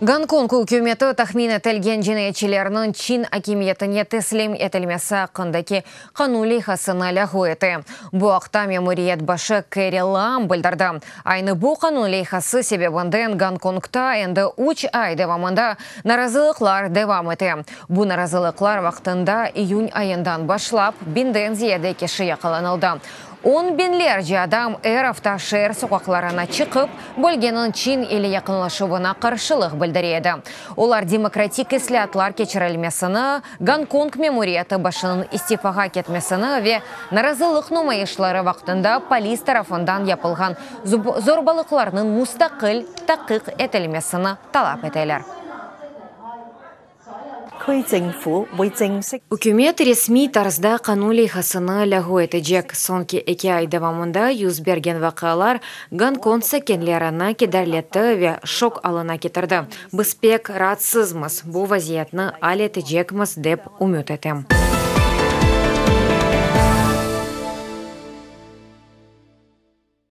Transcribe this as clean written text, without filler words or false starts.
Гонконг үкіметі тахмин етілген жинайчыларының Чин акимиетіне теслим етілмесі қындаки қанули хасына ләғу еті. Бұ ақта мемориет башы Кэрри Лам білдірді. Айны бұ қанули хасы себебінден Гонконгта енді 3 ай девамында наразылықлар девам еті. Бұ наразылықлар вақтында июнь айындан башлап, бинден зиеде кеші яқыланылды. 10 бинлерce адам әр шер соқақларына чықып, бөлгенін Чин елі яқынлашуына қаршылық білдіреді. Олар демократик ислатлар кечірілмесіні, Гонконг мемориеті башының истифаға кетмесіні ве наразылық нумайышлары вақтында полис тарафындан япылған зорбалықларының мұстақыл тақиқ етілмесіні талап етелер. Үкімет ресми тарзда қанули хасыны ләғу етежек. Сонки 2 ай давамында юз берген вақалар Гонконг сәкенлеріні кедерлетті ве шок алына кетірді. Біз пек радсызмыз, бұл вазиятны ал етежекміз деп үміт етем.